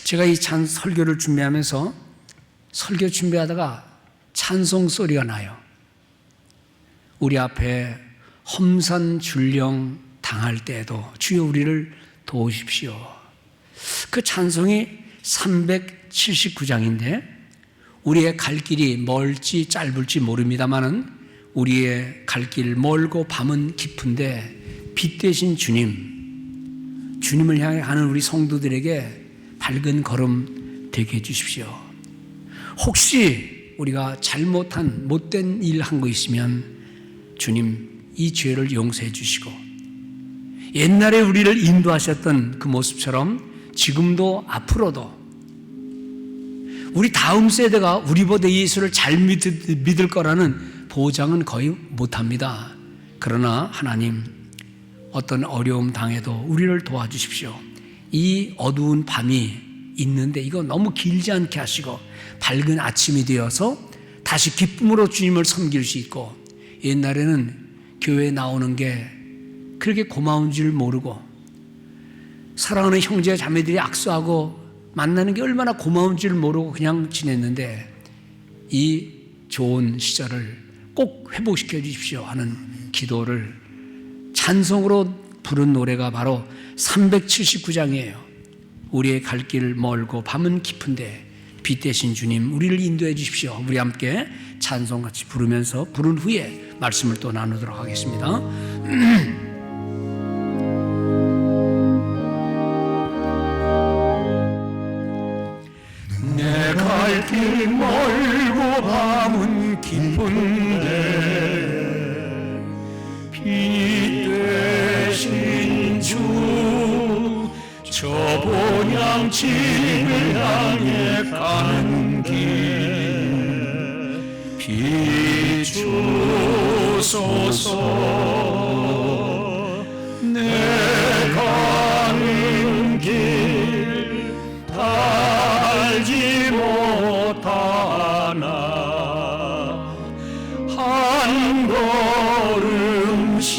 제가 이 설교를 준비하면서 설교 준비하다가 찬송 소리가 나요. 우리 앞에 험산줄령 당할 때에도 주여 우리를 도우십시오. 그 찬송이 379장인데 우리의 갈 길이 멀지 짧을지 모릅니다마는 우리의 갈 길 멀고 밤은 깊은데 빛 대신 주님을 향해 가는 우리 성도들에게 밝은 걸음 되게 해주십시오. 혹시 우리가 잘못한 못된 일 한 거 있으면 주님 이 죄를 용서해 주시고 옛날에 우리를 인도하셨던 그 모습처럼 지금도 앞으로도 우리 다음 세대가 우리보다 예수를 잘 믿을 거라는 보장은 거의 못합니다. 그러나 하나님 어떤 어려움 당해도 우리를 도와주십시오. 이 어두운 밤이 있는데 이거 너무 길지 않게 하시고 밝은 아침이 되어서 다시 기쁨으로 주님을 섬길 수 있고 옛날에는 교회에 나오는 게 그렇게 고마운 줄 모르고 사랑하는 형제 자매들이 악수하고 만나는 게 얼마나 고마운 줄 모르고 그냥 지냈는데 이 좋은 시절을 꼭 회복시켜 주십시오 하는 기도를 찬송으로 부른 노래가 바로 379장이에요. 우리의 갈 길 멀고 밤은 깊은데 빛 대신 주님 우리를 인도해 주십시오. 우리 함께 찬송같이 부르면서 부른 후에 말씀을 또 나누도록 하겠습니다. 내 갈 길 멀고 밤은 깊은데 빛 되신 주 저 본향집을 향해 가는 길 비추소서. 내 가는 길 알지 못하나 한 걸음씩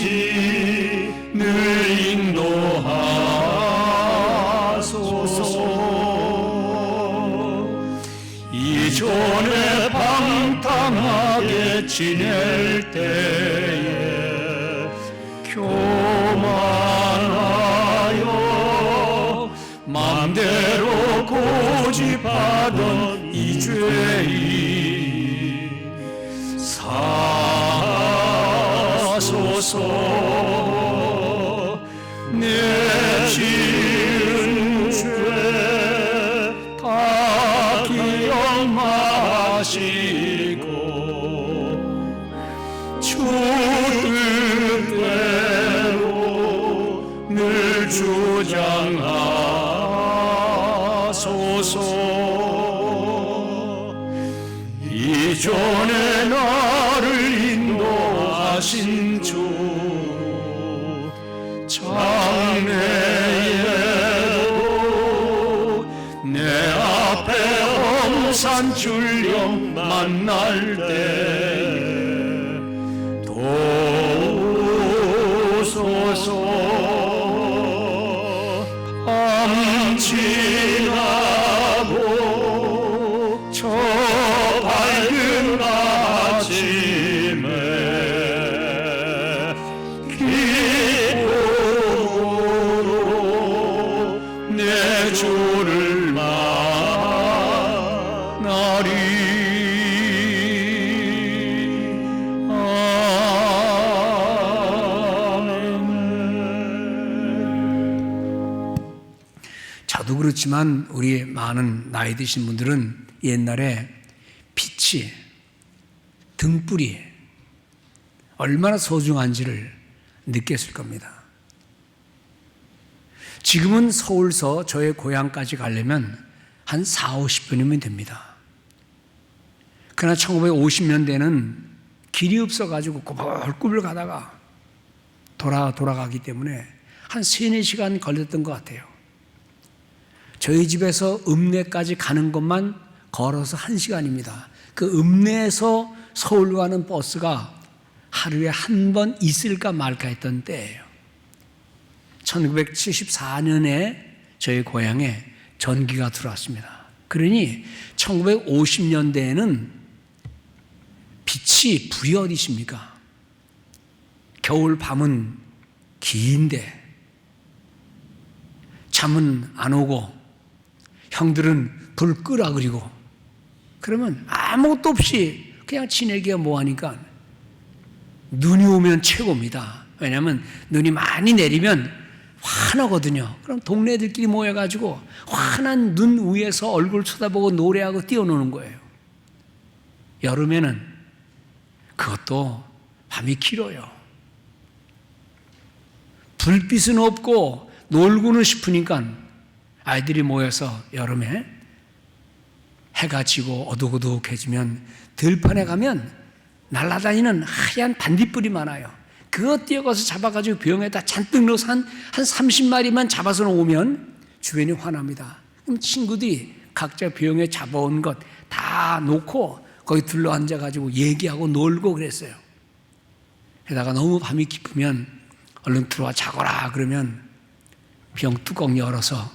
늘 인도하소서. 이전에 방탕하게 지낼 때에 교만하여 맘대로 고집하던 이 죄인 사소서. 내 지은 죄 다 기억마시고 주 뜻대로 늘 주장하소서. 이전에 나를 인도하신 주 장래에도 내 앞에 험산줄령 만날 때 도우소서. 밤 지나고 저 밝은 아침에 기쁨으로 내 주를 만나리. 아멘. 저도 그렇지만 우리 많은 나이 드신 분들은 옛날에 빛이 등불이 얼마나 소중한지를 느꼈을 겁니다. 지금은 서울서 저의 고향까지 가려면 한 40-50분이면 됩니다. 그러나 1950년대는 길이 없어가지고 꾸불꾸불 가다가 돌아가기 때문에 한 3-4시간 걸렸던 것 같아요. 저희 집에서 읍내까지 가는 것만 걸어서 1시간입니다. 그 읍내에서 서울 가는 버스가 하루에 한 번 있을까 말까 했던 때예요. 1974년에 저희 고향에 전기가 들어왔습니다. 그러니 1950년대에는 빛이 불이 어디 있습니까? 겨울 밤은 긴데 잠은 안 오고 형들은 불 끄라 그리고 그러면 아무것도 없이 그냥 지내기가 뭐하니까 눈이 오면 최고입니다. 왜냐하면 눈이 많이 내리면 환하거든요. 그럼 동네들끼리 모여가지고 환한 눈 위에서 얼굴 쳐다보고 노래하고 뛰어노는 거예요. 여름에는 그것도 밤이 길어요. 불빛은 없고 놀고는 싶으니까 아이들이 모여서 여름에 해가 지고 어둑어둑해지면 들판에 가면 날아다니는 하얀 반딧불이 많아요. 그거 뛰어가서 잡아가지고 병에다 잔뜩 넣어서 한 30마리만 잡아서 놓으면 주변이 환합니다. 그럼 친구들이 각자 병에 잡아온 것 다 놓고 거기 둘러앉아가지고 얘기하고 놀고 그랬어요. 게다가 너무 밤이 깊으면 얼른 들어와 자거라 그러면 병 뚜껑 열어서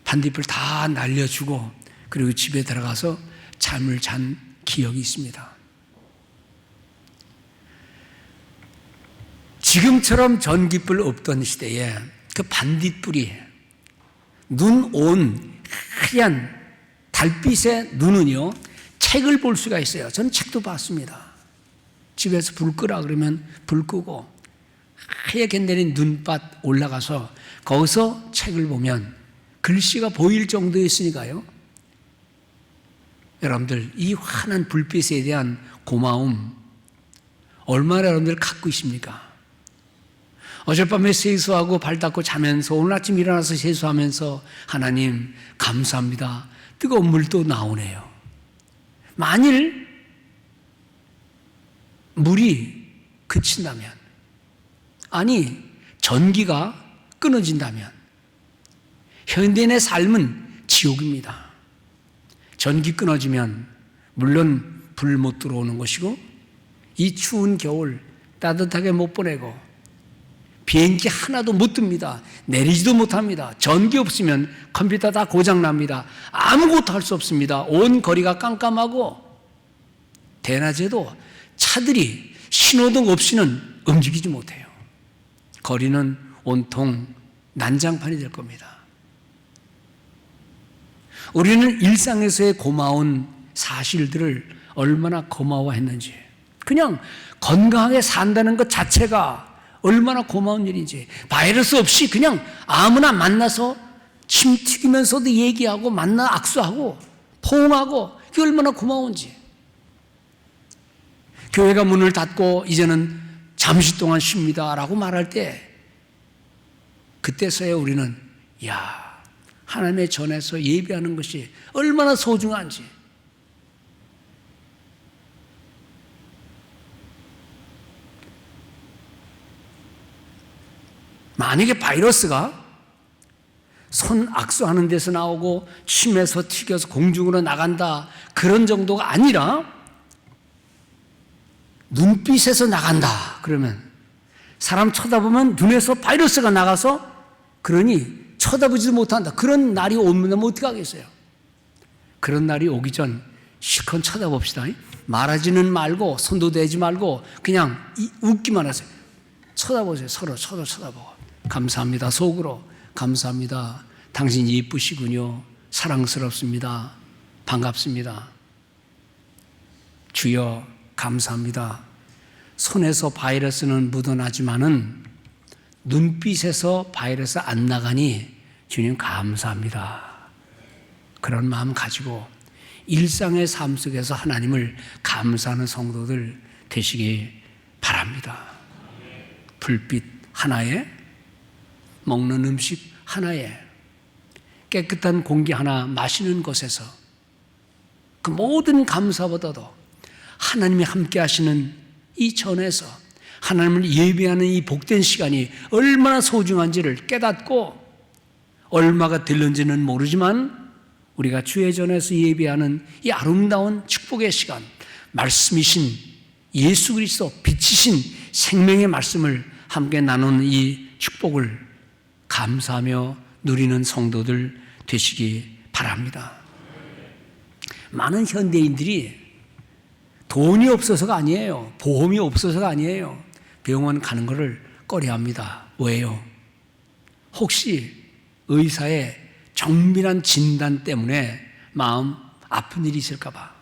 반딧불 다 날려주고 그리고 집에 들어가서 잠을 잔 기억이 있습니다. 지금처럼 전기불 없던 시대에 그 반딧불이 눈 온 하얀 달빛의 눈은요 책을 볼 수가 있어요. 저는 책도 봤습니다. 집에서 불 끄라 그러면 불 끄고 하얗게 내린 눈밭 올라가서 거기서 책을 보면 글씨가 보일 정도였으니까요. 여러분들 이 환한 불빛에 대한 고마움 얼마나 여러분들 갖고 있습니까? 어젯밤에 세수하고 발 닦고 자면서 오늘 아침 일어나서 세수하면서 하나님 감사합니다. 뜨거운 물도 나오네요. 만일 물이 그친다면 아니 전기가 끊어진다면 현대인의 삶은 지옥입니다. 전기 끊어지면 물론 불 못 들어오는 것이고 이 추운 겨울 따뜻하게 못 보내고 비행기 하나도 못 듭니다. 내리지도 못합니다. 전기 없으면 컴퓨터 다 고장납니다. 아무것도 할 수 없습니다. 온 거리가 깜깜하고 대낮에도 차들이 신호등 없이는 움직이지 못해요. 거리는 온통 난장판이 될 겁니다. 우리는 일상에서의 고마운 사실들을 얼마나 고마워했는지, 그냥 건강하게 산다는 것 자체가 얼마나 고마운 일인지, 바이러스 없이 그냥 아무나 만나서 침 튀기면서도 얘기하고 만나 악수하고 포옹하고 그게 얼마나 고마운지. 교회가 문을 닫고 이제는 잠시 동안 쉽니다 라고 말할 때 그때서야 우리는 하나님의 전에서 예배하는 것이 얼마나 소중한지. 만약에 바이러스가 손 악수하는 데서 나오고 침에서 튀겨서 공중으로 나간다 그런 정도가 아니라 눈빛에서 나간다 그러면 사람 쳐다보면 눈에서 바이러스가 나가서 그러니 쳐다보지도 못한다. 그런 날이 오면 어떻게 하겠어요? 그런 날이 오기 전 실컷 쳐다봅시다. 말하지는 말고 손도 대지 말고 그냥 웃기만 하세요. 쳐다보세요. 서로 쳐다보고 감사합니다. 속으로 감사합니다. 당신이 예쁘시군요. 사랑스럽습니다. 반갑습니다. 주여 감사합니다. 손에서 바이러스는 묻어나지만은 눈빛에서 바이러스 안 나가니 주님 감사합니다. 그런 마음 가지고 일상의 삶 속에서 하나님을 감사하는 성도들 되시기 바랍니다. 불빛 하나에, 먹는 음식 하나에, 깨끗한 공기 하나 마시는 것에서 그 모든 감사보다도 하나님이 함께 하시는 이 전에서 하나님을 예배하는 이 복된 시간이 얼마나 소중한지를 깨닫고 얼마가 들는지는 모르지만 우리가 주의 전에서 예배하는 이 아름다운 축복의 시간, 말씀이신 예수 그리스도 빛이신 생명의 말씀을 함께 나누는 이 축복을 감사하며 누리는 성도들 되시기 바랍니다. 많은 현대인들이 돈이 없어서가 아니에요. 보험이 없어서가 아니에요. 병원 가는 것을 꺼려합니다. 왜요? 혹시 의사의 정밀한 진단 때문에 마음 아픈 일이 있을까 봐.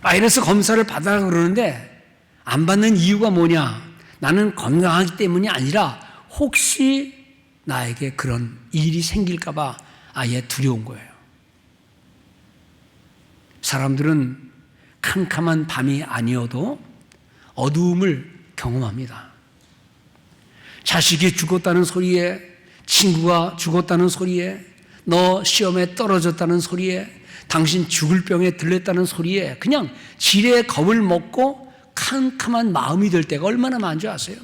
바이러스 검사를 받으라고 그러는데 안 받는 이유가 뭐냐? 나는 건강하기 때문이 아니라 혹시 나에게 그런 일이 생길까 봐 아예 두려운 거예요. 사람들은 캄캄한 밤이 아니어도 어두움을 경험합니다. 자식이 죽었다는 소리에, 친구가 죽었다는 소리에, 너 시험에 떨어졌다는 소리에, 당신 죽을 병에 들렸다는 소리에 그냥 지레 겁을 먹고 캄캄한 마음이 들 때가 얼마나 많은지 아세요?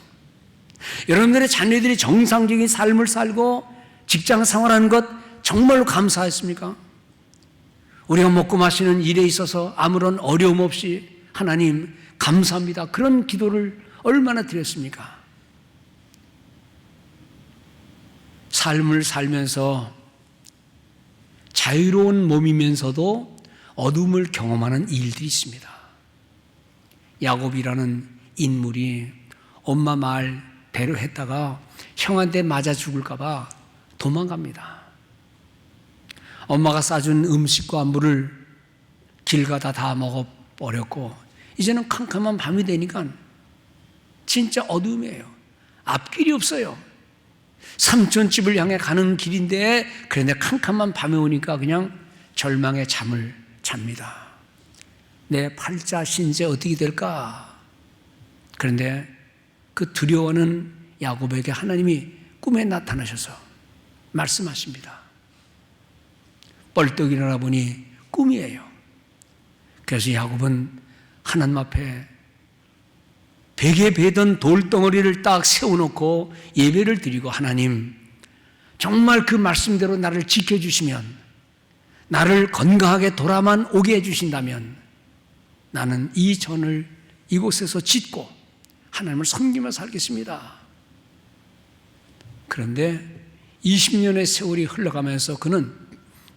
여러분들의 자녀들이 정상적인 삶을 살고 직장 생활하는 것 정말로 감사했습니까? 우리가 먹고 마시는 일에 있어서 아무런 어려움 없이 하나님 감사합니다. 그런 기도를 얼마나 드렸습니까? 삶을 살면서 자유로운 몸이면서도 어둠을 경험하는 일들이 있습니다. 야곱이라는 인물이 엄마 말대로 했다가 형한테 맞아 죽을까 봐 도망갑니다. 엄마가 싸준 음식과 물을 길 가다 다 먹어버렸고 이제는 캄캄한 밤이 되니까 진짜 어둠이에요. 앞길이 없어요. 삼촌집을 향해 가는 길인데 그런데 캄캄한 밤에 오니까 그냥 절망의 잠을 잡니다. 내 팔자 신세 어떻게 될까? 그런데 그 두려워하는 야곱에게 하나님이 꿈에 나타나셔서 말씀하십니다. 벌떡 일어나 보니 꿈이에요. 그래서 야곱은 하나님 앞에 베개 베던 돌덩어리를 딱 세워놓고 예배를 드리고 하나님 정말 그 말씀대로 나를 지켜주시면 나를 건강하게 돌아만 오게 해주신다면 나는 이 전을 이곳에서 짓고 하나님을 섬기며 살겠습니다. 그런데 20년의 세월이 흘러가면서 그는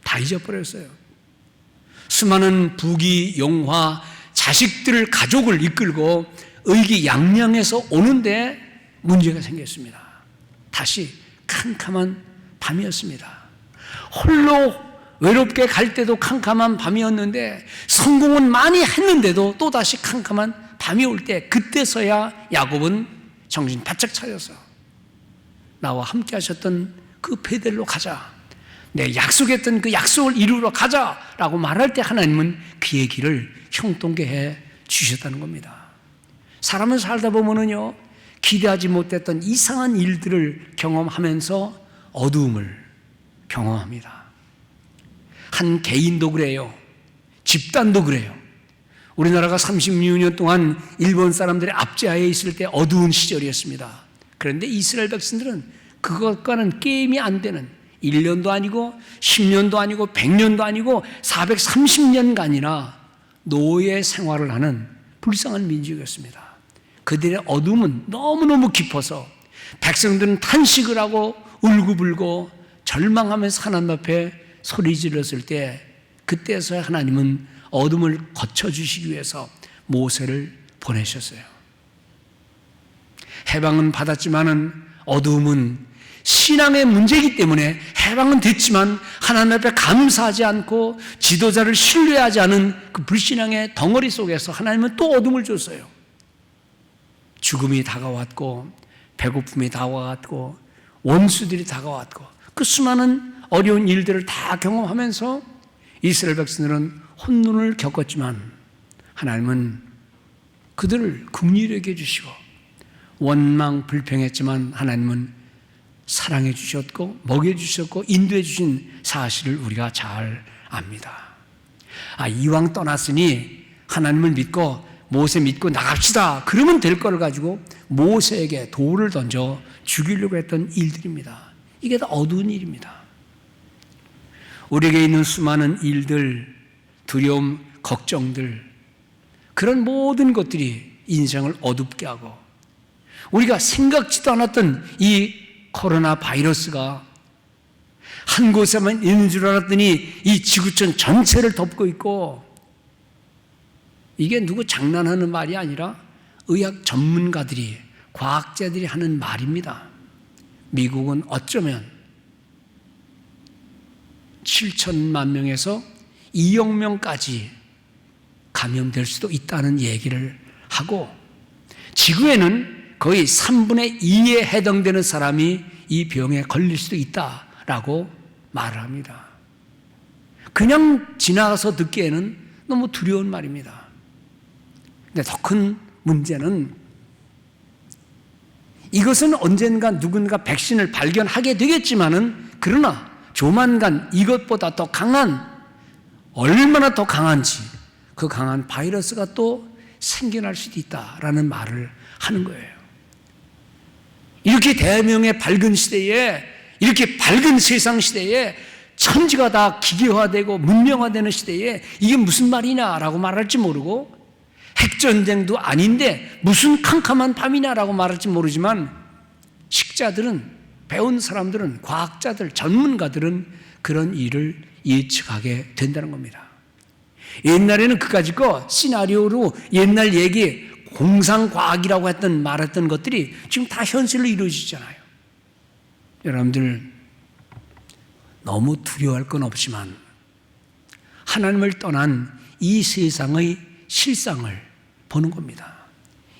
다 잊어버렸어요. 수많은 부귀, 영화, 자식들을 가족을 이끌고 의기양양해서 오는데 문제가 생겼습니다. 다시 캄캄한 밤이었습니다. 홀로 외롭게 갈 때도 캄캄한 밤이었는데 성공은 많이 했는데도 또다시 캄캄한 밤이 올 때 그때서야 야곱은 정신 바짝 차려서 나와 함께 하셨던 그 베델로 가자. 내 약속했던 그 약속을 이루러 가자라고 말할 때 하나님은 그의 길을 형통케 해 주셨다는 겁니다. 사람은 살다 보면은요, 기대하지 못했던 이상한 일들을 경험하면서 어두움을 경험합니다. 한 개인도 그래요. 집단도 그래요. 우리나라가 36년 동안 일본 사람들의 압제하에 있을 때 어두운 시절이었습니다. 그런데 이스라엘 백성들은 그것과는 게임이 안 되는 1년도 아니고 10년도 아니고 100년도 아니고 430년간이나 노예 생활을 하는 불쌍한 민족이었습니다. 그들의 어둠은 너무너무 깊어서 백성들은 탄식을 하고 울고불고 절망하면서 하나님 앞에 소리 질렀을 때 그때서야 하나님은 어둠을 거쳐주시기 위해서 모세를 보내셨어요. 해방은 받았지만은 어두움은 신앙의 문제이기 때문에 해방은 됐지만 하나님 앞에 감사하지 않고 지도자를 신뢰하지 않은 그 불신앙의 덩어리 속에서 하나님은 또 어둠을 줬어요. 죽음이 다가왔고 배고픔이 다가왔고 원수들이 다가왔고 그 수많은 어려운 일들을 다 경험하면서 이스라엘 백성들은 혼돈을 겪었지만 하나님은 그들을 긍휼히 여겨 주시고 원망 불평했지만 하나님은 사랑해 주셨고 먹여 주셨고 인도해 주신 사실을 우리가 잘 압니다. 이왕 떠났으니 하나님을 믿고 모세 믿고 나갑시다. 그러면 될 거를 가지고 모세에게 돌을 던져 죽이려고 했던 일들입니다. 이게 다 어두운 일입니다. 우리에게 있는 수많은 일들, 두려움, 걱정들, 그런 모든 것들이 인생을 어둡게 하고 우리가 생각지도 않았던 이 코로나 바이러스가 한 곳에만 있는 줄 알았더니 이 지구촌 전체를 덮고 있고, 이게 누구 장난하는 말이 아니라 의학 전문가들이, 과학자들이 하는 말입니다. 미국은 어쩌면 7천만 명에서 2억 명까지 감염될 수도 있다는 얘기를 하고, 지구에는 거의 3분의 2에 해당되는 사람이 이 병에 걸릴 수도 있다라고 말을 합니다. 그냥 지나가서 듣기에는 너무 두려운 말입니다. 근데 더 큰 문제는, 이것은 언젠가 누군가 백신을 발견하게 되겠지만은, 그러나 조만간 이것보다 더 강한, 얼마나 더 강한지 그 강한 바이러스가 또 생겨날 수도 있다라는 말을 하는 거예요. 이렇게 대명의 밝은 시대에, 이렇게 밝은 세상 시대에, 천지가 다 기계화되고 문명화되는 시대에 이게 무슨 말이냐라고 말할지 모르고, 핵전쟁도 아닌데 무슨 캄캄한 밤이냐라고 말할지 모르지만, 식자들은, 배운 사람들은, 과학자들, 전문가들은 그런 일을 예측하게 된다는 겁니다. 옛날에는 그까짓 거 시나리오로 옛날 얘기, 공상과학이라고 말했던 것들이 지금 다 현실로 이루어지잖아요. 여러분들 너무 두려워할 건 없지만, 하나님을 떠난 이 세상의 실상을 보는 겁니다.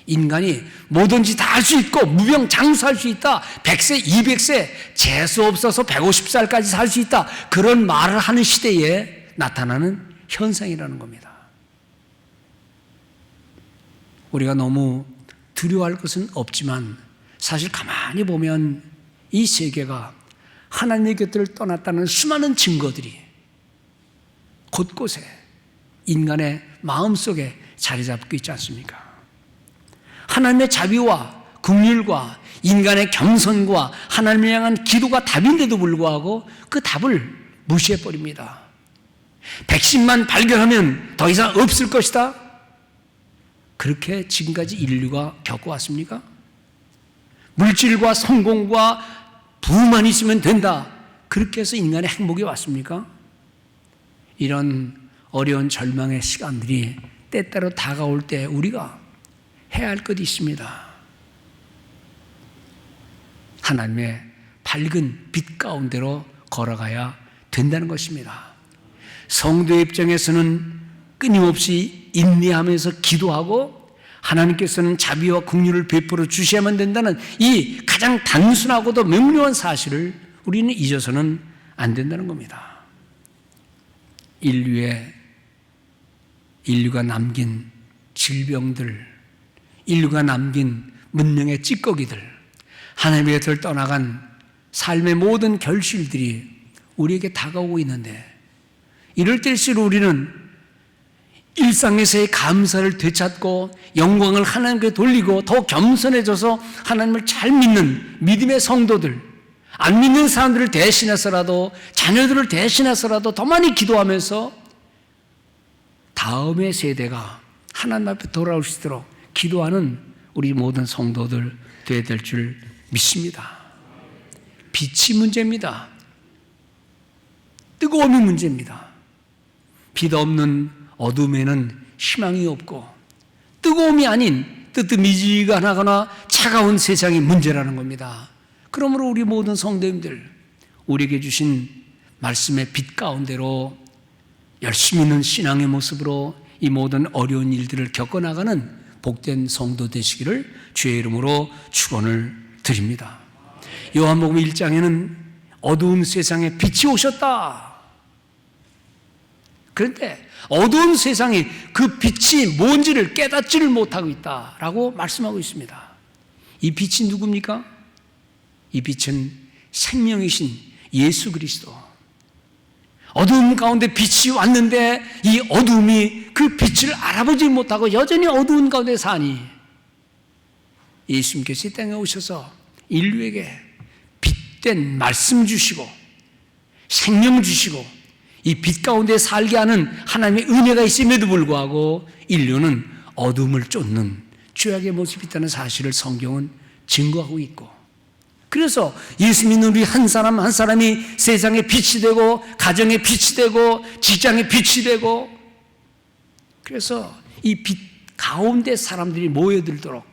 인간이 뭐든지 다 할 수 있고 무병장수할 수 있다, 100세, 200세, 재수 없어서 150살까지 살 수 있다, 그런 말을 하는 시대에 나타나는 현상이라는 겁니다. 우리가 너무 두려워할 것은 없지만, 사실 가만히 보면 이 세계가 하나님의 곁을 떠났다는 수많은 증거들이 곳곳에 인간의 마음속에 자리 잡고 있지 않습니까? 하나님의 자비와 긍휼과 인간의 겸손과 하나님을 향한 기도가 답인데도 불구하고 그 답을 무시해버립니다. 백신만 발견하면 더 이상 없을 것이다, 그렇게 지금까지 인류가 겪어왔습니까? 물질과 성공과 부만 있으면 된다, 그렇게 해서 인간의 행복이 왔습니까? 이런 어려운 절망의 시간들이 때때로 다가올 때 우리가 해야 할 것이 있습니다. 하나님의 밝은 빛 가운데로 걸어가야 된다는 것입니다. 성도의 입장에서는 끊임없이 인내하면서 기도하고, 하나님께서는 자비와 긍휼을 베풀어 주셔야만 된다는 이 가장 단순하고도 명료한 사실을 우리는 잊어서는 안 된다는 겁니다. 인류가 남긴 질병들, 인류가 남긴 문명의 찌꺼기들, 하나님의 곁을 떠나간 삶의 모든 결실들이 우리에게 다가오고 있는데, 이럴 때일수록 우리는 일상에서의 감사를 되찾고 영광을 하나님께 돌리고 더 겸손해져서 하나님을 잘 믿는 믿음의 성도들, 안 믿는 사람들을 대신해서라도, 자녀들을 대신해서라도 더 많이 기도하면서 다음의 세대가 하나님 앞에 돌아올 수 있도록 기도하는 우리 모든 성도들 되어야 될 줄 믿습니다. 빛이 문제입니다. 뜨거움이 문제입니다. 빛 없는 어둠에는 희망이 없고, 뜨거움이 아닌 뜨뜻미지근하거나 차가운 세상이 문제라는 겁니다. 그러므로 우리 모든 성도님들, 우리에게 주신 말씀의 빛 가운데로 열심히 있는 신앙의 모습으로 이 모든 어려운 일들을 겪어나가는 복된 성도 되시기를 주의 이름으로 축원을 드립니다. 요한복음 1장에는 어두운 세상에 빛이 오셨다. 그런데 어두운 세상이 그 빛이 뭔지를 깨닫지를 못하고 있다라고 말씀하고 있습니다. 이 빛이 누굽니까? 이 빛은 생명이신 예수 그리스도. 어두움 가운데 빛이 왔는데 이 어두움이 그 빛을 알아보지 못하고 여전히 어두운 가운데 사니, 예수님께서 이 땅에 오셔서 인류에게 빛된 말씀 주시고 생명 주시고 이 빛 가운데 살게 하는 하나님의 은혜가 있음에도 불구하고 인류는 어둠을 쫓는 죄악의 모습이 있다는 사실을 성경은 증거하고 있고, 그래서 예수 믿는 우리 한 사람 한 사람이 세상의 빛이 되고 가정의 빛이 되고 직장의 빛이 되고, 그래서 이 빛 가운데 사람들이 모여들도록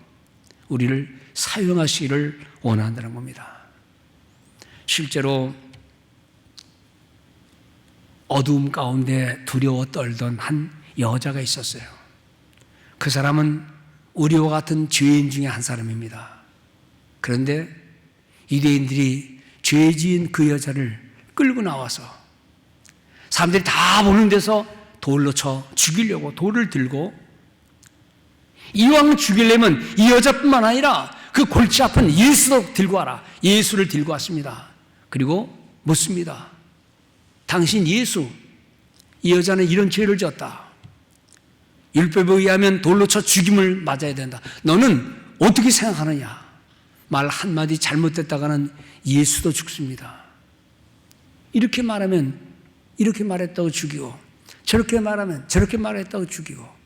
우리를 사용하시기를 원한다는 겁니다. 실제로 어두움 가운데 두려워 떨던 한 여자가 있었어요. 그 사람은 우리와 같은 죄인 중에 한 사람입니다. 그런데 유대인들이 죄 지은 그 여자를 끌고 나와서 사람들이 다 보는 데서 돌로 쳐 죽이려고 돌을 들고, 이왕 죽이려면 이 여자뿐만 아니라 그 골치 아픈 예수도 들고 와라. 예수를 들고 왔습니다. 그리고 묻습니다. 당신 예수, 이 여자는 이런 죄를 졌다. 율법에 의하면 돌로 쳐 죽임을 맞아야 된다. 너는 어떻게 생각하느냐? 말 한마디 잘못됐다가는 예수도 죽습니다. 이렇게 말하면 이렇게 말했다고 죽이고, 저렇게 말하면 저렇게 말했다고 죽이고.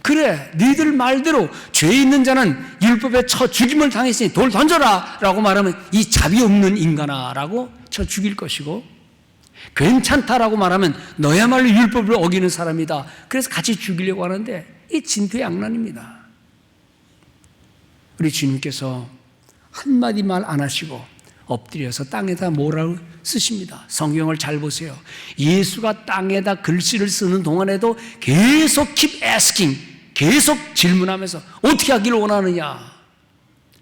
그래, 너희들 말대로 죄 있는 자는 율법에 쳐 죽임을 당했으니 돌 던져라 라고 말하면 이 자비 없는 인간아 라고 쳐 죽일 것이고, 괜찮다라고 말하면 너야말로 율법을 어기는 사람이다. 그래서 같이 죽이려고 하는데 이 진퇴양난입니다. 우리 주님께서 한마디 말 안 하시고 엎드려서 땅에다 뭐라고 쓰십니다. 성경을 잘 보세요. 예수가 땅에다 글씨를 쓰는 동안에도 계속 keep asking, 계속 질문하면서 어떻게 하기를 원하느냐.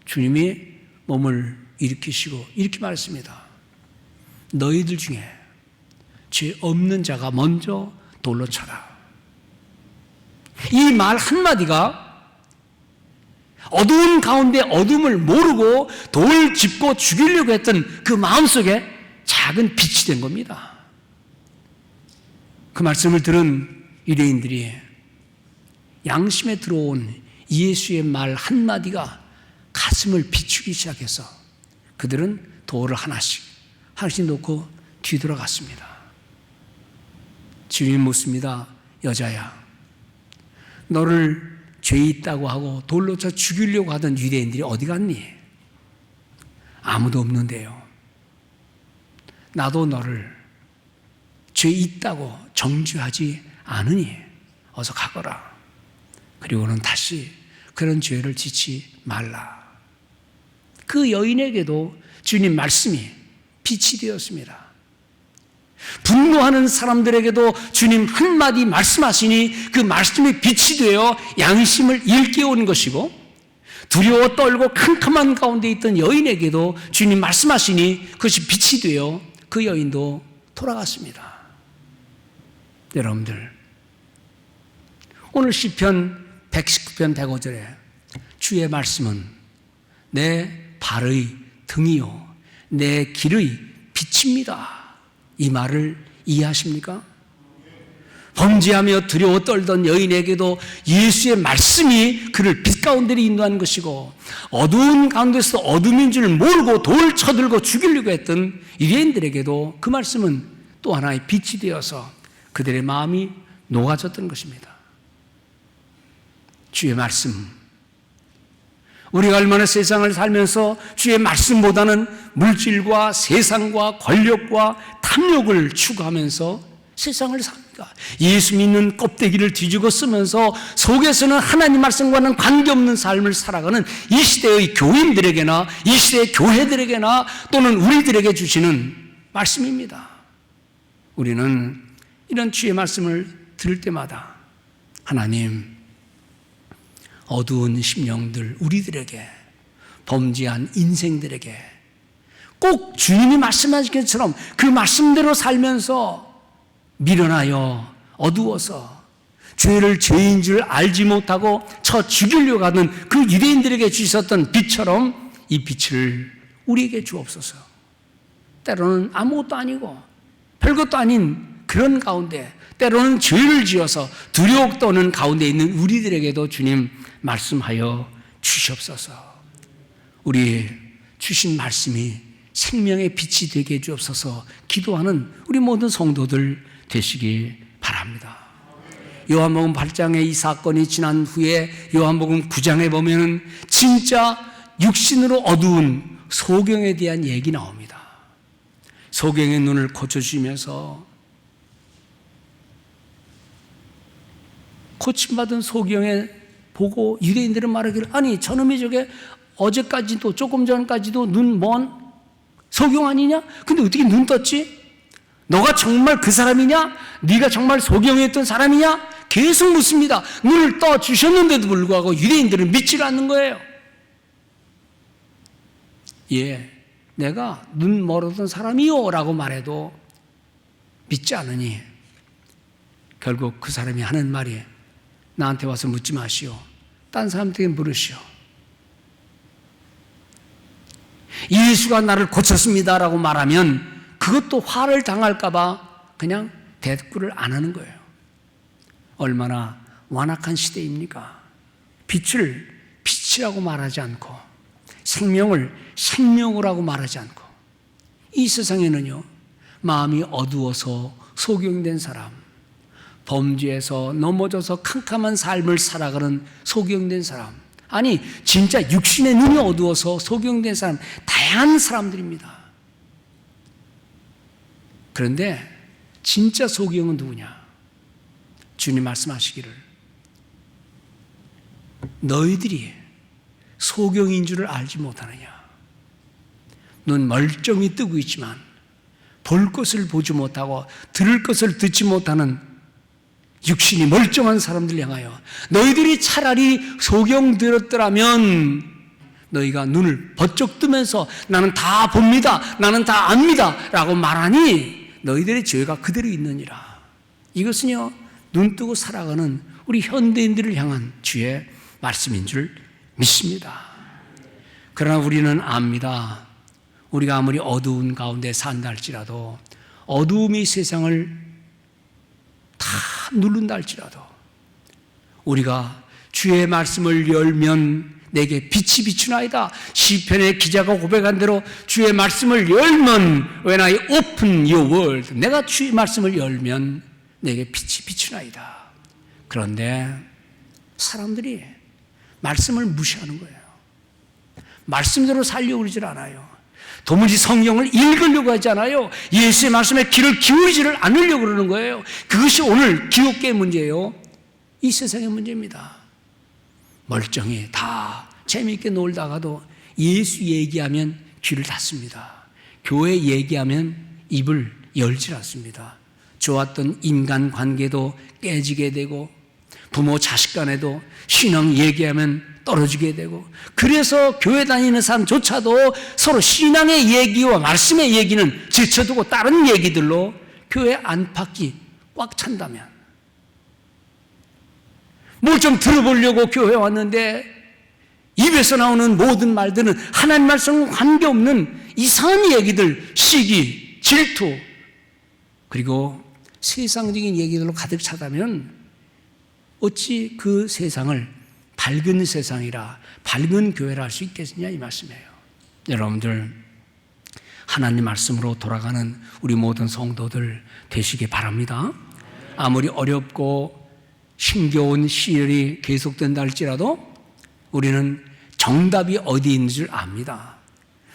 주님이 몸을 일으키시고 이렇게 말했습니다. 너희들 중에 죄 없는 자가 먼저 돌로 쳐라. 이 말 한마디가 어두운 가운데 어둠을 모르고 돌 짚고 죽이려고 했던 그 마음속에 작은 빛이 된 겁니다. 그 말씀을 들은 유대인들이 양심에 들어온 예수의 말 한마디가 가슴을 비추기 시작해서 그들은 돌을 하나씩 놓고 뒤돌아갔습니다. 주님 묻습니다. 여자야, 너를 죄 있다고 하고 돌로 쳐 죽이려고 하던 유대인들이 어디 갔니? 아무도 없는데요. 나도 너를 죄 있다고 정죄하지 않으니 어서 가거라. 그리고는 다시 그런 죄를 짓지 말라. 그 여인에게도 주님 말씀이 빛이 되었습니다. 분노하는 사람들에게도 주님 한마디 말씀하시니 그 말씀이 빛이 되어 양심을 일깨우는 것이고, 두려워 떨고 캄캄한 가운데 있던 여인에게도 주님 말씀하시니 그것이 빛이 되어 그 여인도 돌아갔습니다. 여러분들, 오늘 시편 119편 105절에 주의 말씀은 내 발의 등이요 내 길의 빛입니다. 이 말을 이해하십니까? 범죄하며 두려워 떨던 여인에게도 예수의 말씀이 그를 빛 가운데로 인도하는 것이고, 어두운 가운데서 어둠인 줄 모르고 돌 쳐들고 죽이려고 했던 유대인들에게도 그 말씀은 또 하나의 빛이 되어서 그들의 마음이 녹아졌던 것입니다. 주의 말씀, 우리가 얼마나 세상을 살면서 주의 말씀보다는 물질과 세상과 권력과 탐욕을 추구하면서 세상을 삽니까? 예수 믿는 껍데기를 뒤집어 쓰면서 속에서는 하나님 말씀과는 관계없는 삶을 살아가는 이 시대의 교인들에게나 이 시대의 교회들에게나 또는 우리들에게 주시는 말씀입니다. 우리는 이런 주의 말씀을 들을 때마다 하나님, 어두운 심령들 우리들에게, 범죄한 인생들에게 꼭 주님이 말씀하신 것처럼 그 말씀대로 살면서 미련하여 어두워서 죄를 죄인 줄 알지 못하고 쳐 죽이려고 하는 그 유대인들에게 주셨던 빛처럼 이 빛을 우리에게 주옵소서. 때로는 아무것도 아니고 별것도 아닌 그런 가운데, 때로는 죄를 지어서 두려워 떠는 가운데 있는 우리들에게도 주님 말씀하여 주시옵소서. 우리 주신 말씀이 생명의 빛이 되게 해 주옵소서 기도하는 우리 모든 성도들 되시기 바랍니다. 요한복음 8장에 이 사건이 지난 후에 요한복음 9장에 보면은 진짜 육신으로 어두운 소경에 대한 얘기 나옵니다. 소경의 눈을 고쳐주시면서 고침받은 소경에 보고 유대인들은 말하기를, 아니 저놈이 저게 어제까지도 조금 전까지도 눈 먼 소경 아니냐? 근데 어떻게 눈 떴지? 너가 정말 그 사람이냐? 네가 정말 소경이었던 사람이냐? 계속 묻습니다. 눈을 떠주셨는데도 불구하고 유대인들은 믿지를 않는 거예요. 예, 내가 눈 멀었던 사람이요 라고 말해도 믿지 않으니 결국 그 사람이 하는 말이, 나한테 와서 묻지 마시오, 딴 사람한테 물으시오. 예수가 나를 고쳤습니다 라고 말하면 그것도 화를 당할까 봐 그냥 대꾸를 안 하는 거예요. 얼마나 완악한 시대입니까? 빛을 빛이라고 말하지 않고 생명을 생명이라고 말하지 않고, 이 세상에는요, 마음이 어두워서 소경된 사람, 범죄에서 넘어져서 캄캄한 삶을 살아가는 소경된 사람, 아니 진짜 육신의 눈이 어두워서 소경된 사람, 다양한 사람들입니다. 그런데 진짜 소경은 누구냐? 주님 말씀하시기를, 너희들이 소경인 줄을 알지 못하느냐? 눈 멀쩡히 뜨고 있지만 볼 것을 보지 못하고 들을 것을 듣지 못하는 육신이 멀쩡한 사람들 향하여, 너희들이 차라리 소경 들었더라면 너희가 눈을 번쩍 뜨면서 나는 다 봅니다, 나는 다 압니다 라고 말하니 너희들의 죄가 그대로 있느니라. 이것은요, 눈 뜨고 살아가는 우리 현대인들을 향한 주의 말씀인 줄 믿습니다. 그러나 우리는 압니다. 우리가 아무리 어두운 가운데 산다 할지라도, 어두움이 세상을 다 누른다 할지라도, 우리가 주의 말씀을 열면 내게 빛이 비추나이다. 시편의 기자가 고백한 대로 주의 말씀을 열면, when I open your word, 내가 주의 말씀을 열면 내게 빛이 비추나이다. 그런데 사람들이 말씀을 무시하는 거예요. 말씀대로 살려고 그러질 않아요. 도무지 성경을 읽으려고 하지 않아요. 예수의 말씀에 귀를 기울이지를 않으려고 그러는 거예요. 그것이 오늘 기독교의 문제예요. 이 세상의 문제입니다. 멀쩡히 다 재미있게 놀다가도 예수 얘기하면 귀를 닫습니다. 교회 얘기하면 입을 열지 않습니다. 좋았던 인간관계도 깨지게 되고, 부모 자식 간에도 신앙 얘기하면 떨어지게 되고, 그래서 교회 다니는 사람조차도 서로 신앙의 얘기와 말씀의 얘기는 제쳐두고 다른 얘기들로 교회 안팎이 꽉 찬다면, 뭘 좀 들어보려고 교회 왔는데 입에서 나오는 모든 말들은 하나님 말씀과 관계없는 이상한 얘기들, 시기, 질투, 그리고 세상적인 얘기들로 가득 차다면 어찌 그 세상을 밝은 세상이라, 밝은 교회라 할 수 있겠느냐, 이 말씀이에요. 여러분들, 하나님 말씀으로 돌아가는 우리 모든 성도들 되시기 바랍니다. 아무리 어렵고 힘겨운 시절이 계속된다 할지라도 우리는 정답이 어디 있는 줄 압니다.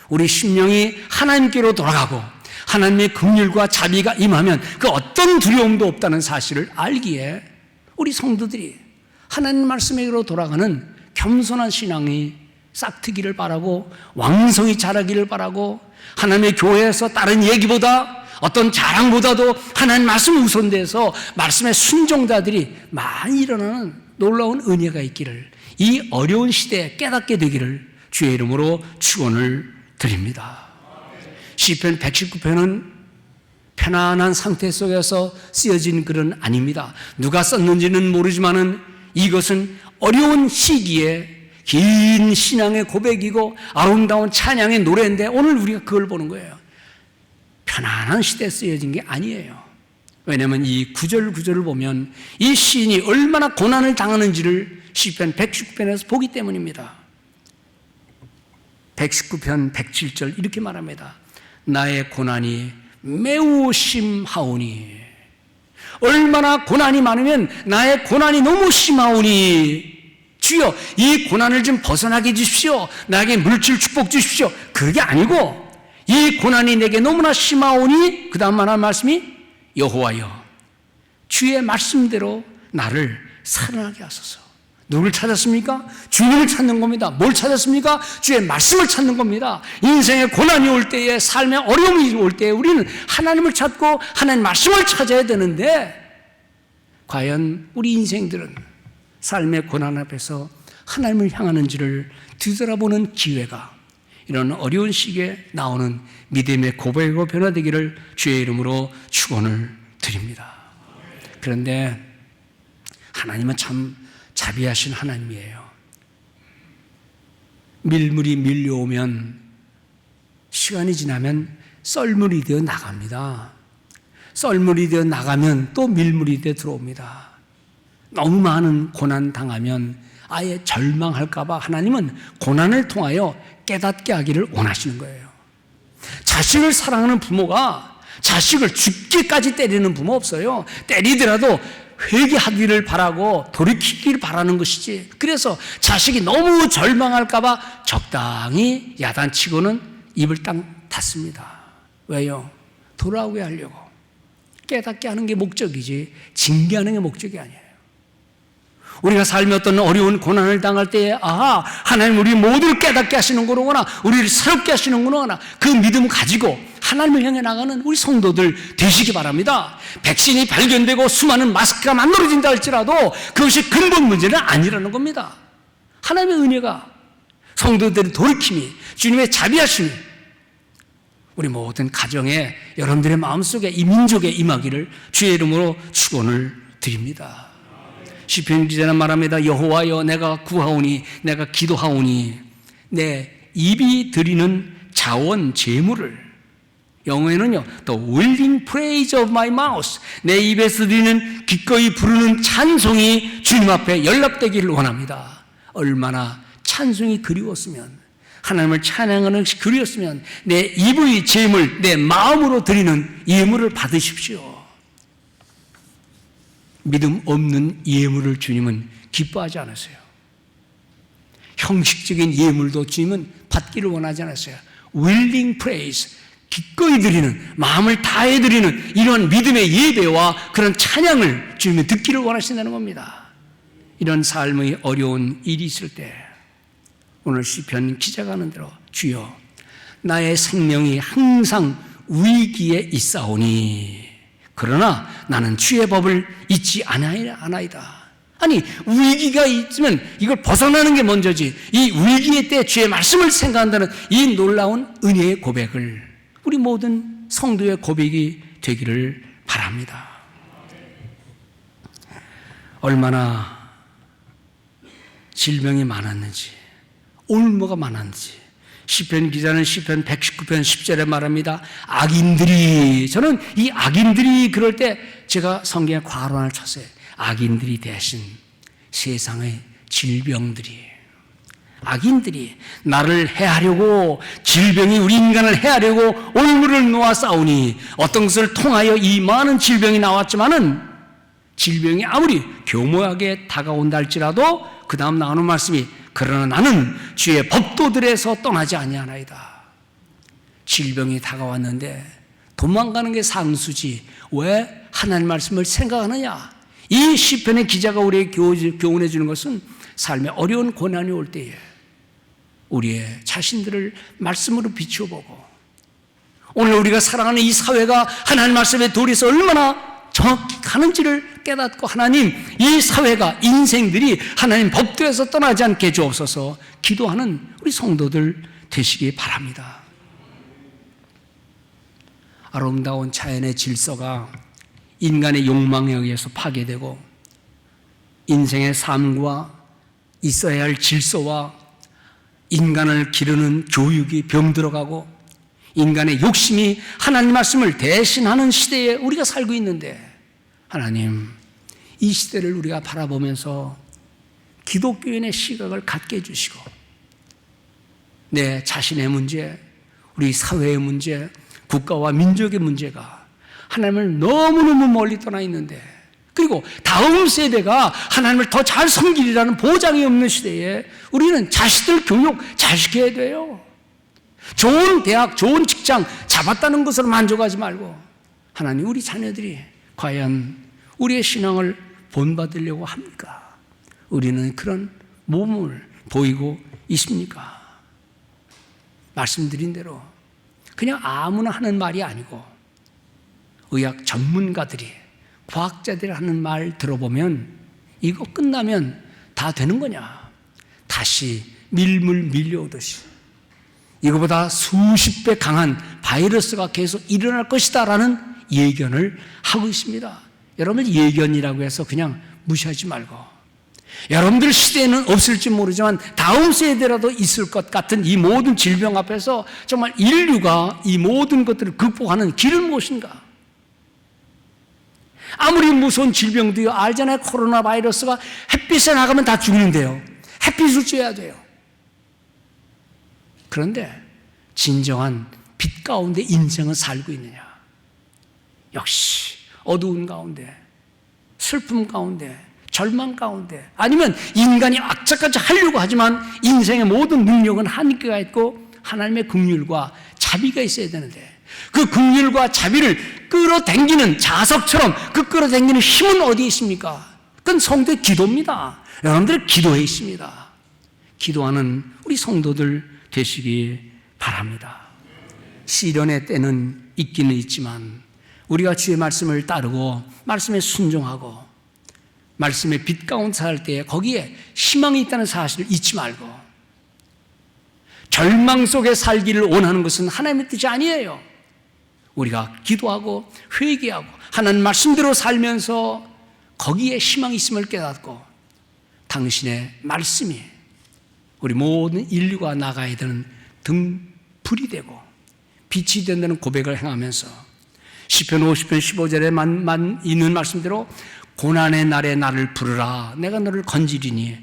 우리 심령이 하나님께로 돌아가고 하나님의 긍휼과 자비가 임하면 그 어떤 두려움도 없다는 사실을 알기에 우리 성도들이 하나님 말씀에게로 돌아가는 겸손한 신앙이 싹트기를 바라고 왕성히 자라기를 바라고, 하나님의 교회에서 다른 얘기보다, 어떤 자랑보다도 하나님 말씀 우선돼서 말씀의 순종자들이 많이 일어나는 놀라운 은혜가 있기를, 이 어려운 시대에 깨닫게 되기를 주의 이름으로 축원을 드립니다. 시편 119편은 편안한 상태 속에서 쓰여진 글은 아닙니다. 누가 썼는지는 모르지만은 이것은 어려운 시기에 긴 신앙의 고백이고 아름다운 찬양의 노래인데, 오늘 우리가 그걸 보는 거예요. 편안한 시대에 쓰여진 게 아니에요. 왜냐하면 이 구절을 보면 이 시인이 얼마나 고난을 당하는지를 시편 119편에서 보기 때문입니다. 119편 107절 이렇게 말합니다. 나의 고난이 매우 심하오니 얼마나 고난이 많으면 나의 고난이 너무 심하오니 주여 이 고난을 좀 벗어나게 해주십시오. 나에게 물질 축복 주십시오. 그게 아니고 이 고난이 내게 너무나 심하오니 그 다음 하는 말씀이 여호와여 주의 말씀대로 나를 살아나게 하소서. 누굴 찾았습니까? 주님을 찾는 겁니다. 뭘 찾았습니까? 주의 말씀을 찾는 겁니다. 인생의 고난이 올 때에 삶의 어려움이 올 때에 우리는 하나님을 찾고 하나님 말씀을 찾아야 되는데 과연 우리 인생들은 삶의 고난 앞에서 하나님을 향하는지를 뒤돌아보는 기회가 이런 어려운 시기에 나오는 믿음의 고백으로 변화되기를 주의 이름으로 축원을 드립니다. 그런데 하나님은 참 자비하신 하나님이에요. 밀물이 밀려오면 시간이 지나면 썰물이 되어 나갑니다. 썰물이 되어 나가면 또 밀물이 되어 들어옵니다. 너무 많은 고난 당하면 아예 절망할까봐 하나님은 고난을 통하여 깨닫게 하기를 원하시는 거예요. 자식을 사랑하는 부모가 자식을 죽기까지 때리는 부모 없어요. 때리더라도 회개하기를 바라고 돌이키기를 바라는 것이지. 그래서 자식이 너무 절망할까봐 적당히 야단치고는 입을 딱 닫습니다. 왜요? 돌아오게 하려고. 깨닫게 하는 게 목적이지 징계하는 게 목적이 아니에요. 우리가 삶의 어떤 어려운 고난을 당할 때에 아하 하나님 우리 모두를 깨닫게 하시는 거로구나 우리를 새롭게 하시는 거로구나 그 믿음을 가지고 하나님을 향해 나가는 우리 성도들 되시기 바랍니다. 백신이 발견되고 수많은 마스크가 만들어진다 할지라도 그것이 근본 문제는 아니라는 겁니다. 하나님의 은혜가 성도들의 돌이킴이 주님의 자비하심이 우리 모든 가정에 여러분들의 마음속에 이 민족에 임하기를 주의 이름으로 축원을 드립니다. 시편 기자는 말합니다. 여호와여 내가 구하오니 내가 기도하오니 내 입이 드리는 자원 제물을 영어에는요 The willing praise of my mouth 내 입에서 드리는 기꺼이 부르는 찬송이 주님 앞에 연락되기를 원합니다. 얼마나 찬송이 그리웠으면 하나님을 찬양하는 것이 그리웠으면 내 입의 제물 내 마음으로 드리는 예물을 받으십시오. 믿음 없는 예물을 주님은 기뻐하지 않으세요. 형식적인 예물도 주님은 받기를 원하지 않으세요. willing praise, 기꺼이 드리는, 마음을 다해 드리는 이런 믿음의 예배와 그런 찬양을 주님은 듣기를 원하신다는 겁니다. 이런 삶의 어려운 일이 있을 때 오늘 시편 기자가 하는 대로 주여 나의 생명이 항상 위기에 있사오니 그러나 나는 주의 법을 잊지 않아이다. 아니 위기가 있으면 이걸 벗어나는 게 먼저지 이 위기의 때 주의 말씀을 생각한다는 이 놀라운 은혜의 고백을 우리 모든 성도의 고백이 되기를 바랍니다. 얼마나 질병이 많았는지 올무가 많았는지 시편 기자는 시편 119편 10절에 말합니다. 악인들이 저는 이 악인들이 그럴 때 제가 성경에 괄호를 쳤어요. 악인들이 대신 세상의 질병들이 악인들이 나를 해하려고 질병이 우리 인간을 해하려고 올무를 놓아 싸우니 어떤 것을 통하여 이 많은 질병이 나왔지만은 질병이 아무리 교모하게 다가온다 할지라도 그 다음 나오는 말씀이 그러나 나는 주의 법도들에서 떠나지 아니하나이다. 질병이 다가왔는데 도망가는 게 상수지 왜 하나님 말씀을 생각하느냐. 이 시편의 기자가 우리에게 교훈해 주는 것은 삶의 어려운 고난이 올 때에 우리의 자신들을 말씀으로 비추어보고 오늘 우리가 살아가는 이 사회가 하나님 말씀에 돌이서 얼마나 정확히 가는지를 깨닫고 하나님 이 사회가 인생들이 하나님 법도에서 떠나지 않게 주옵소서 기도하는 우리 성도들 되시기 바랍니다. 아름다운 자연의 질서가 인간의 욕망에 의해서 파괴되고 인생의 삶과 있어야 할 질서와 인간을 기르는 교육이 병들어가고 인간의 욕심이 하나님 말씀을 대신하는 시대에 우리가 살고 있는데 하나님 이 시대를 우리가 바라보면서 기독교인의 시각을 갖게 해주시고 내 자신의 문제, 우리 사회의 문제, 국가와 민족의 문제가 하나님을 너무너무 멀리 떠나 있는데, 그리고 다음 세대가 하나님을 더 잘 섬기리라는 보장이 없는 시대에 우리는 자식들 교육 잘 시켜야 돼요. 좋은 대학, 좋은 직장 잡았다는 것으로 만족하지 말고, 하나님, 우리 자녀들이 과연 우리의 신앙을 본받으려고 합니까? 우리는 그런 몸을 보이고 있습니까? 말씀드린 대로 그냥 아무나 하는 말이 아니고, 의학 전문가들이, 과학자들이 하는 말 들어보면 이거 끝나면 다 되는 거냐? 다시 밀물 밀려오듯이 이거보다 수십 배 강한 바이러스가 계속 일어날 것이다 라는 예견을 하고 있습니다. 여러분, 예견이라고 해서 그냥 무시하지 말고, 여러분들 시대에는 없을지 모르지만 다음 세대라도 있을 것 같은 이 모든 질병 앞에서 정말 인류가 이 모든 것들을 극복하는 길은 무엇인가? 아무리 무서운 질병도요, 알잖아요. 코로나 바이러스가 햇빛에 나가면 다 죽는데요. 햇빛을 쬐야 돼요. 그런데 진정한 빛 가운데 인생은 살고 있느냐? 역시 어두운 가운데, 슬픔 가운데, 절망 가운데, 아니면 인간이 악착같이 하려고 하지만 인생의 모든 능력은 한계가 있고 하나님의 긍휼과 자비가 있어야 되는데, 그 긍휼과 자비를 끌어당기는 자석처럼 그 끌어당기는 힘은 어디에 있습니까? 그건 성도의 기도입니다. 여러분들 기도에 있습니다. 기도하는 우리 성도들 되시기 바랍니다. 시련의 때는 있기는 있지만 우리가 주의 말씀을 따르고 말씀에 순종하고 말씀의 빛 가운데 살 때에 거기에 희망이 있다는 사실을 잊지 말고, 절망 속에 살기를 원하는 것은 하나님의 뜻이 아니에요. 우리가 기도하고 회개하고 하나님 말씀대로 살면서 거기에 희망이 있음을 깨닫고 당신의 말씀이 우리 모든 인류가 나가야 되는 등불이 되고 빛이 된다는 고백을 행하면서 시편 50편 15절에 있는 말씀대로 고난의 날에 나를 부르라, 내가 너를 건지리니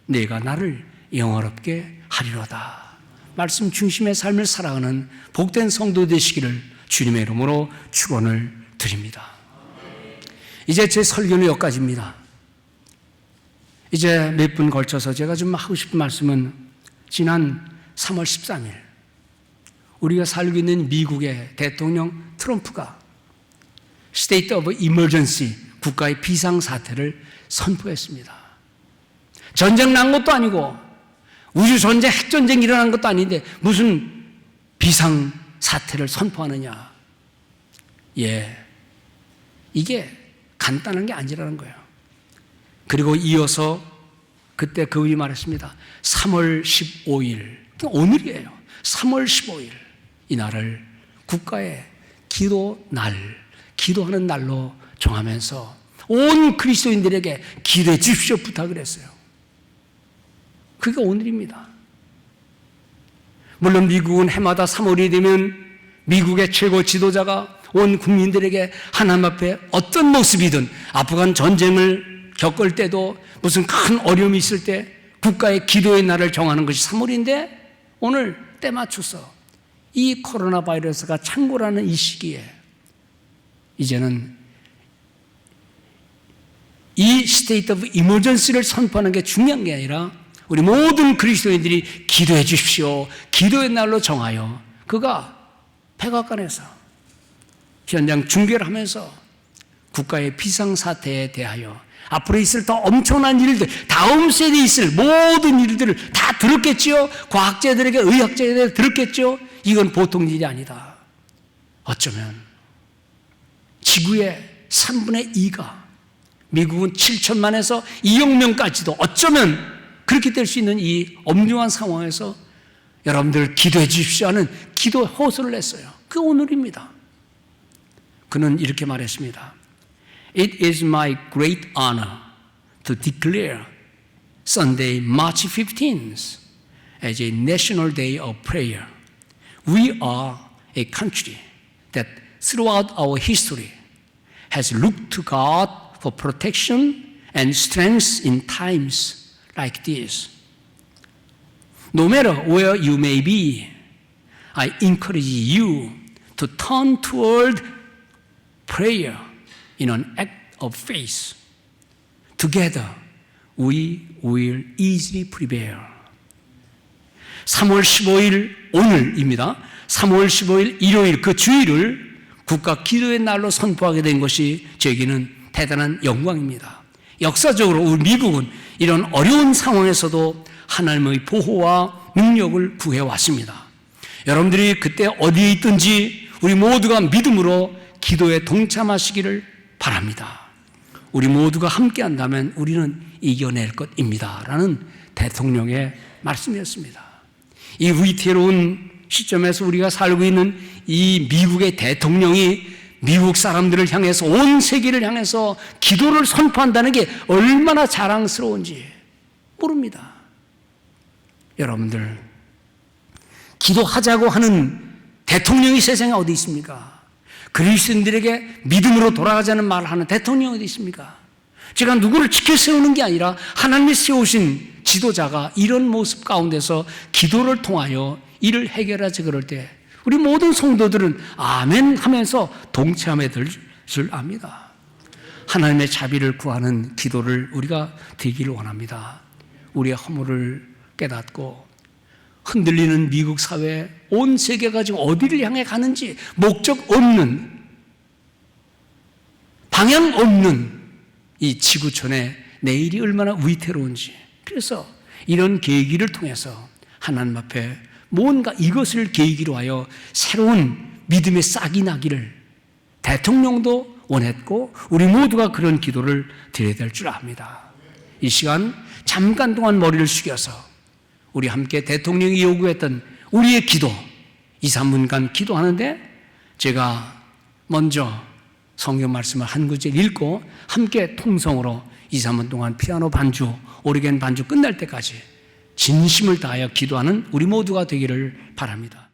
내가 나를 영화롭게 하리로다. 말씀 중심의 삶을 살아가는 복된 성도 되시기를 주님의 이름으로 축원을 드립니다. 이제 제 설교는 여기까지입니다. 이제 몇 분 걸쳐서 제가 좀 하고 싶은 말씀은, 지난 3월 13일 우리가 살고 있는 미국의 대통령 트럼프가 State of Emergency, 국가의 비상사태를 선포했습니다. 전쟁 난 것도 아니고 우주전쟁, 핵전쟁 일어난 것도 아닌데 무슨 비상사태를 선포하느냐. 이게 간단한 게 아니라는 거예요. 그리고 이어서 그때 그분이 말했습니다. 3월 15일, 오늘이에요. 3월 15일 이 날을 국가의 기도하는 날로 정하면서 온 그리스도인들에게 기도해 주십시오 부탁을 했어요. 그게 오늘입니다. 물론 미국은 해마다 3월이 되면 미국의 최고 지도자가 온 국민들에게 하나님 앞에 어떤 모습이든, 아프간 전쟁을 겪을 때도 무슨 큰 어려움이 있을 때 국가의 기도의 날을 정하는 것이 3월인데, 오늘 때 맞춰서 이 코로나 바이러스가 창궐하는 이 시기에 이제는 이 스테이트 오브 이머전시를 선포하는 게 중요한 게 아니라 우리 모든 그리스도인들이 기도해 주십시오, 기도의 날로 정하여 그가 백악관에서 현장 중계를 하면서 국가의 비상사태에 대하여 앞으로 있을 더 엄청난 일들, 다음 세대에 있을 모든 일들을 다 들었겠지요. 과학자들에게, 의학자들에게 들었겠죠. 이건 보통 일이 아니다. 어쩌면 지구의 3분의 2가, 미국은 7천만에서 2억 명까지도 어쩌면 그렇게 될 수 있는 이 엄중한 상황에서 여러분들 기도해 주십시오 하는 기도 호소를 냈어요. 그 오늘입니다. 그는 이렇게 말했습니다. It is my great honor to declare Sunday, March 15th as a national day of prayer. We are a country that throughout our history has looked to God for protection and strength in times like this. No matter where you may be, I encourage you to turn toward prayer in an act of faith. Together we will easily prevail. 3월 15일 오늘입니다. 3월 15일 일요일 그 주일을 국가 기도의 날로 선포하게 된 것이 저에게는 대단한 영광입니다. 역사적으로 우리 미국은 이런 어려운 상황에서도 하나님의 보호와 능력을 구해왔습니다. 여러분들이 그때 어디에 있든지 우리 모두가 믿음으로 기도에 동참하시기를 바랍니다. 우리 모두가 함께한다면 우리는 이겨낼 것입니다. 라는 대통령의 말씀이었습니다. 이 위태로운 시점에서 우리가 살고 있는 이 미국의 대통령이 미국 사람들을 향해서 온 세계를 향해서 기도를 선포한다는 게 얼마나 자랑스러운지 모릅니다. 여러분들, 기도하자고 하는 대통령이 세상에 어디 있습니까? 그리스도인들에게 믿음으로 돌아가자는 말을 하는 대통령이 어디 있습니까? 제가 누구를 지켜 세우는 게 아니라 하나님이 세우신 지도자가 이런 모습 가운데서 기도를 통하여 이를 해결하지 그럴 때 우리 모든 성도들은 아멘 하면서 동참해 될 줄 압니다. 하나님의 자비를 구하는 기도를 우리가 드리기를 원합니다. 우리의 허물을 깨닫고 흔들리는 미국 사회, 온 세계가 지금 어디를 향해 가는지 목적 없는, 방향 없는 이 지구촌의 내일이 얼마나 위태로운지, 그래서 이런 계기를 통해서 하나님 앞에 뭔가 이것을 계기로 하여 새로운 믿음의 싹이 나기를 대통령도 원했고 우리 모두가 그런 기도를 드려야 될 줄 압니다. 이 시간 잠깐 동안 머리를 숙여서 우리 함께 대통령이 요구했던 우리의 기도 2, 3분간 기도하는데 제가 먼저 성경 말씀을 한 구절 읽고 함께 통성으로 2, 3분 동안 피아노 반주, 오르겐 반주 끝날 때까지 진심을 다하여 기도하는 우리 모두가 되기를 바랍니다.